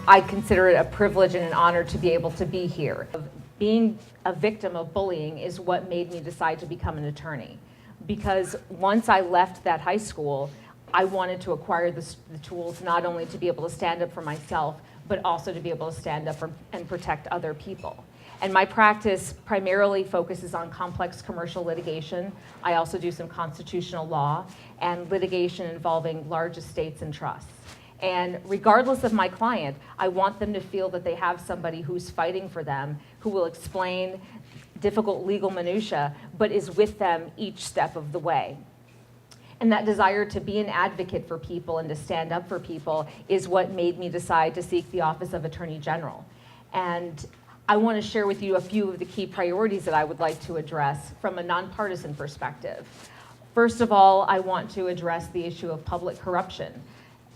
I consider it a privilege and an honor to be able to be here. Being a victim of bullying is what made me decide to become an attorney. Because once I left that high school, I wanted to acquire the tools not only to be able to stand up for myself, but also to be able to stand up and protect other people. And my practice primarily focuses on complex commercial litigation. I also do some constitutional law and litigation involving large estates and trusts. And regardless of my client, I want them to feel that they have somebody who's fighting for them, who will explain difficult legal minutia, but is with them each step of the way. And that desire to be an advocate for people and to stand up for people is what made me decide to seek the office of Attorney General. And I want to share with you a few of the key priorities that I would like to address from a nonpartisan perspective. First of all, I want to address the issue of public corruption.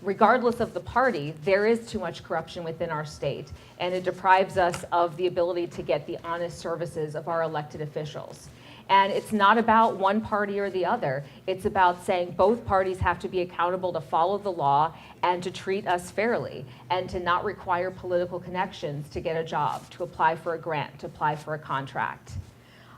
Regardless of the party, there is too much corruption within our state, and it deprives us of the ability to get the honest services of our elected officials. And it's not about one party or the other. It's about saying both parties have to be accountable to follow the law and to treat us fairly, and to not require political connections to get a job, to apply for a grant, to apply for a contract.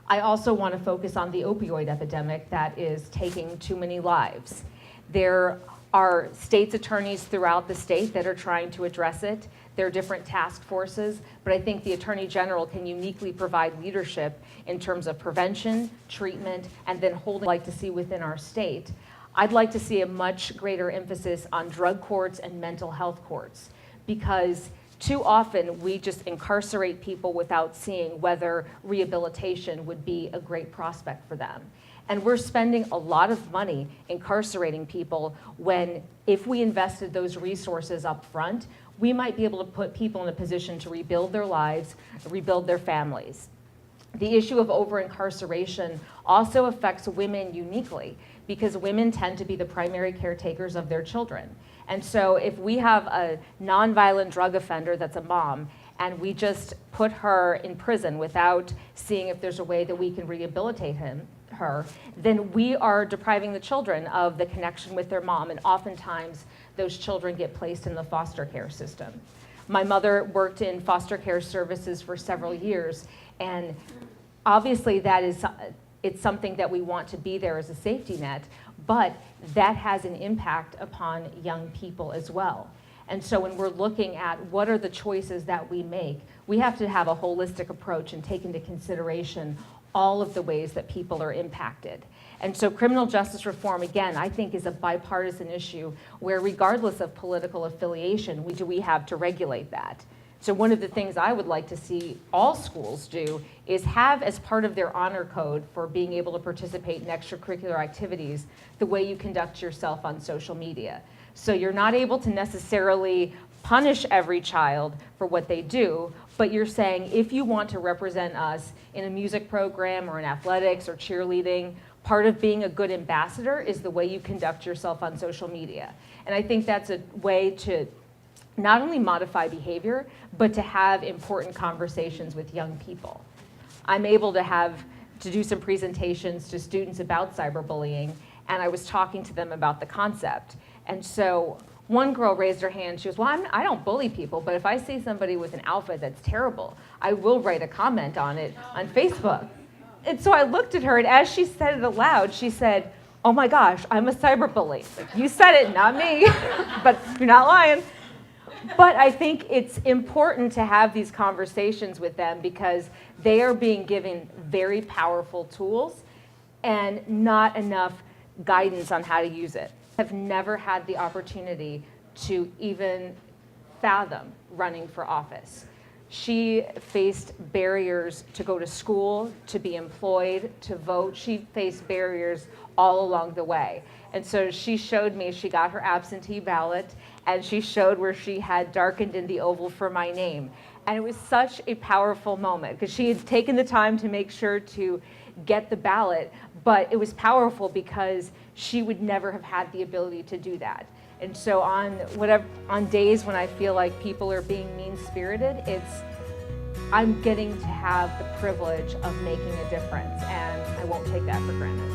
I also want to focus on the opioid epidemic that is taking too many lives. There are state's attorneys throughout the state that are trying to address it. There are different task forces, but I think the Attorney General can uniquely provide leadership in terms of prevention, treatment, and then holding. Like to see within our state. I'd like to see a much greater emphasis on drug courts and mental health courts, because too often we just incarcerate people without seeing whether rehabilitation would be a great prospect for them. And we're spending a lot of money incarcerating people when, if we invested those resources up front, we might be able to put people in a position to rebuild their lives, rebuild their families. The issue of over-incarceration also affects women uniquely, because women tend to be the primary caretakers of their children. And so if we have a nonviolent drug offender that's a mom, and we just put her in prison without seeing if there's a way that we can rehabilitate her, then we are depriving the children of the connection with their mom, and oftentimes those children get placed in the foster care system. My mother worked in foster care services for several years, and obviously it's something that we want to be there as a safety net, but that has an impact upon young people as well. And so when we're looking at what are the choices that we make, we have to have a holistic approach and take into consideration all of the ways that people are impacted. And so criminal justice reform, again, I think is a bipartisan issue where, regardless of political affiliation, we have to regulate that. So one of the things I would like to see all schools do is have, as part of their honor code for being able to participate in extracurricular activities, the way you conduct yourself on social media. So you're not able to necessarily punish every child for what they do, but you're saying, if you want to represent us in a music program or in athletics or cheerleading, part of being a good ambassador is the way you conduct yourself on social media. And I think that's a way to not only modify behavior, but to have important conversations with young people. I'm able to do some presentations to students about cyberbullying, and I was talking to them about the concept. And so one girl raised her hand. She goes, well, I don't bully people, but if I see somebody with an outfit that's terrible, I will write a comment on it on Facebook. And so I looked at her, and as she said it aloud, she said, oh my gosh, I'm a cyberbully. You said it, not me, but you're not lying. But I think it's important to have these conversations with them, because they are being given very powerful tools and not enough guidance on how to use it. I've never had the opportunity to even fathom running for office. She faced barriers to go to school, to be employed, to vote. She faced barriers all along the way. And so she showed me, she got her absentee ballot, and she showed where she had darkened in the oval for my name. And it was such a powerful moment, because she had taken the time to make sure to get the ballot, but it was powerful because she would never have had the ability to do that. And so on days when I feel like people are being mean-spirited, I'm getting to have the privilege of making a difference, and I won't take that for granted.